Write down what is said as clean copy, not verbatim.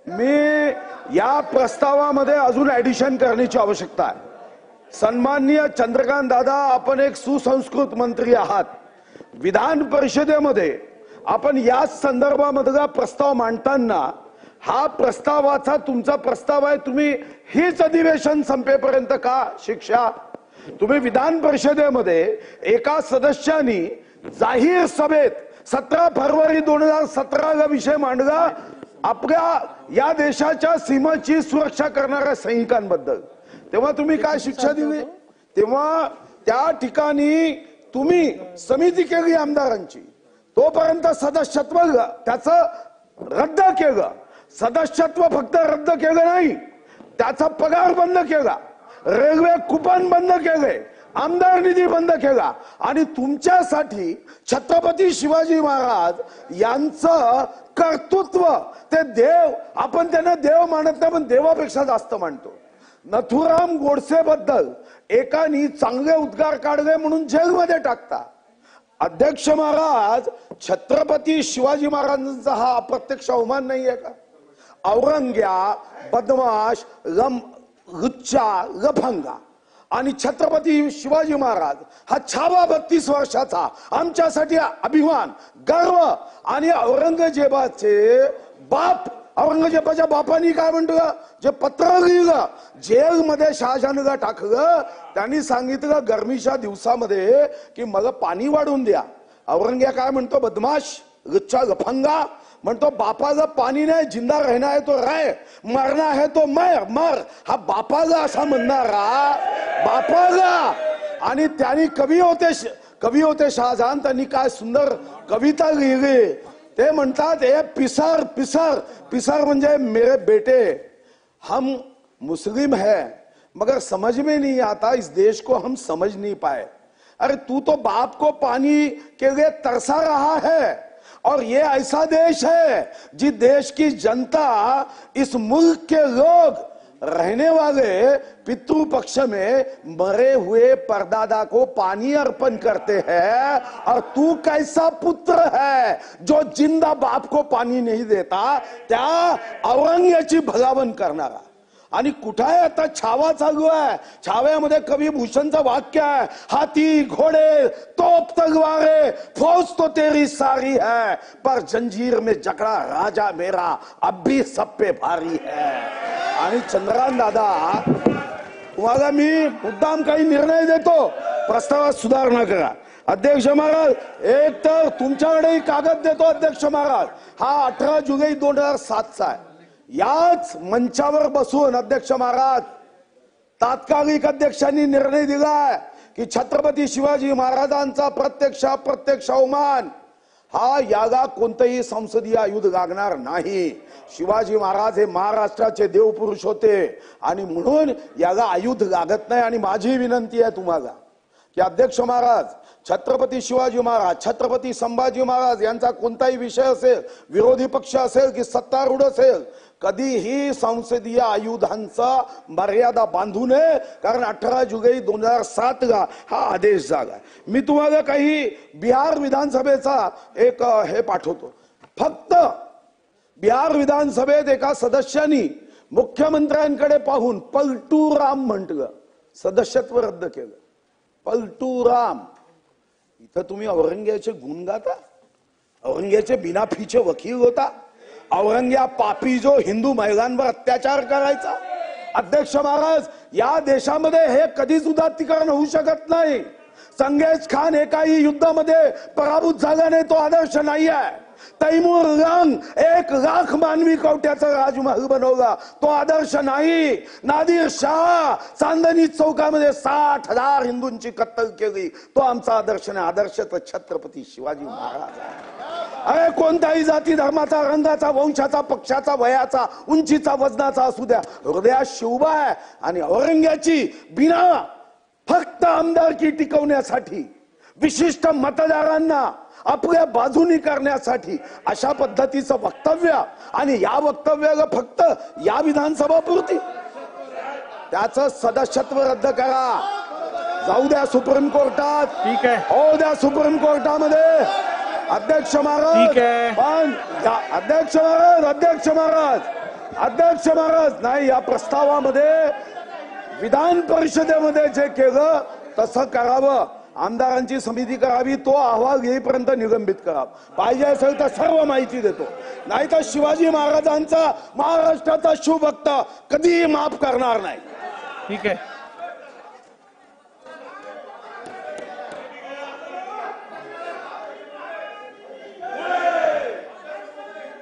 मी या प्रस्तावामध्ये अजून ऍडिशन करण्याची आवश्यकता आहे। सन्माननीय चंद्रकांत दादा, आपण एक सुसंस्कृत मंत्री आहात। विधान परिषदेमध्ये आपण या संदर्भामधला प्रस्ताव मांडताना हा प्रस्तावाचा तुमचा प्रस्ताव आहे, तुम्ही हीच अधिवेशन संपेपर्यंत का शिक्षा? तुम्ही विधान परिषदेमध्ये एका सदस्यानी जाहीर सभेत 17 फरवरी 2017 ला विषय मांडला आपल्या या देशाच्या सीमाची सुरक्षा करणाऱ्या सैनिकांबद्दल। तेव्हा तुम्ही काय शिक्षा दिली? तेव्हा त्या ठिकाणी तुम्ही समिती केली आमदारांची, तोपर्यंत सदस्यत्व त्याचं रद्द केलं। सदस्यत्व फक्त रद्द केलं नाही, त्याचा पगार बंद केला, रेल्वे कुपन बंद केले, आमदार निधी बंद केला आणि तुमच्यासाठी छत्रपती शिवाजी महाराज यांचं कर्तृत्व ते देव, आपण त्यांना देव मानत नाही पण देवापेक्षा जास्त मानतो। नथुराम गोडसे बद्दल एकानी चांगले उद्गार काढले म्हणून जेलमध्ये टाकता। अध्यक्ष महाराज, छत्रपती शिवाजी महाराजांचा हा अप्रत्यक्ष अवमान नाहीये का? औरंग्या, बदमाश, लुच्चा, लफंगा आणि छत्रपती शिवाजी महाराज हा छावा 32 वर्षाचा आमच्यासाठी अभिमान, गर्व। आणि औरंगजेबाचे बाप, औरंगजेबाच्या बापानी काय म्हटलं, जे पत्र लिहिलं जेलमध्ये शहाजहानला टाकलं, त्यांनी सांगितलं गरमीच्या दिवसामध्ये की मला पाणी वाढून द्या। औरंग्या काय म्हणतो, बदमाश, लुच्चा, लफंगा म्हणतो बापाला पाणी नाही, जिंदा रहना है तो रह, मरना है तो मर। हा बापाला असा म्हणणारा बापाला। आणि त्यांनी कवी होते शहाजहान, त्यांनी काय सुंदर कविता लिहिली। ते म्हणतात, ए पिसर पिसर पिसर म्हणजे मेरे बेटे, हम मुस्लिम है मगर समझ में नहीं आता, इस देश को हम समझ नहीं पाए। अरे तू तो बाप को पानी के लिए तरसा रहा है, और ये ऐसा देश है जिस देश की जनता, इस मुल्क के लोग रहने वाले पितृ पक्ष में मरे हुए परदादा को पानी अर्पण करते हैं, और तू कैसा पुत्र है जो जिंदा बाप को पानी नहीं देता, त्या औरंग्याची भलावण करणारा। आणि कुठे आता छावा चालू आहे, छाव्यामध्ये कवी भूषणचं वाक्य आहे, हाथी घोड़े तोप तलवारें फौज तो तेरी सारी है, पर जंजीर में जकड़ा राजा मेरा अब भी सब पे भारी है। आणि चंद्रकांत दादा, तुम्हाला मी मुद्दाम काही निर्णय देतो, प्रस्तावात सुधारणा करा। अध्यक्ष महाराज, एक तर तुमच्याकडे कागद देतो अध्यक्ष महाराज, हा 18 जुलै 2007 चा आहे। याच मंचावर बसून अध्यक्ष महाराज, तात्कालिक अध्यक्षांनी निर्णय दिलाय की छत्रपती शिवाजी महाराजांचा प्रत्यक्ष अवमान हा, याला कोणतेही संसदीय आयुध लागणार नाही। शिवाजी महाराज हे महाराष्ट्राचे देवपुरुष होते आणि म्हणून याला आयुध लागत नाही। आणि माझी विनंती आहे तुम्हाला की अध्यक्ष महाराज, छत्रपती शिवाजी महाराज, छत्रपती संभाजी महाराज यांचा कोणताही विषय असेल, विरोधी पक्ष असेल की सत्तारूढ असेल, कधीही संसदीय आयुधांचा मर्यादा बांधू नये, कारण 18 जुलै 2007 ला हा आदेश झाला। मी तुम्हाला काही बिहार विधानसभेचा एक हे पाठवतो। फक्त बिहार विधानसभेत एका सदस्यानी मुख्यमंत्र्यांकडे पाहून पलटू राम म्हटलं, सदस्यत्व रद्द केलं। पलटू राम, इथं तुम्ही औरंग्याचे गुण गाता, औरंग्याचे बिनाफीचे वकील होता, औरंग्या पापी जो हिंदू महिलांवर अत्याचार करायचा। अध्यक्ष महाराज, या देशामध्ये हे कधीच उदात्तीकरण होऊ शकत नाही। चंगेज खान एकाही युद्धामध्ये पराभूत झाला नाही, तो आदर्श नाही आहे। तैमूर लंग 1 लाख मानवी कवट्याचा राजमहल बनवला, तो आदर्श नाही। नादिर शाह चांदणी चौकामध्ये 60,000 हिंदूंची कत्तल केली, तो आमचा आदर्श नाही। आदर्श तर छत्रपती शिवाजी महाराज आहे। अरे कोणत्याही जाती धर्माचा, रंगाचा, वंशाचा, पक्षाचा, वयाचा, उंचीचा, वजनाचा असू द्या, हृदयात शिवबा आहे। आणि औरंग्याची बिना फक्त आमदारकी टिकवण्यासाठी, विशिष्ट मतदारांना आपल्या बाजूनी करण्यासाठी अशा पद्धतीचं वक्तव्य, आणि या वक्तव्याला फक्त या विधानसभा पुरती, त्याचं सदस्यत्व रद्द करा, जाऊ द्या सुप्रीम कोर्टात, ठीक आहे, हो द्या सुप्रीम कोर्टामध्ये। अध्यक्ष महाराज, ठीक आहे. पण अध्यक्ष महाराज नाही, या प्रस्तावामध्ये विधान परिषदेमध्ये जे केलं तसं करावं. आमदारांची समिती करावी, तो अहवाल घेईपर्यंत निलंबित करावं. पाहिजे असेल तर सर्व माहिती देतो, नाही तर शिवाजी महाराजांचा महाराष्ट्राचा शिवभक्त कधीही माफ करणार नाही. ठीक आहे.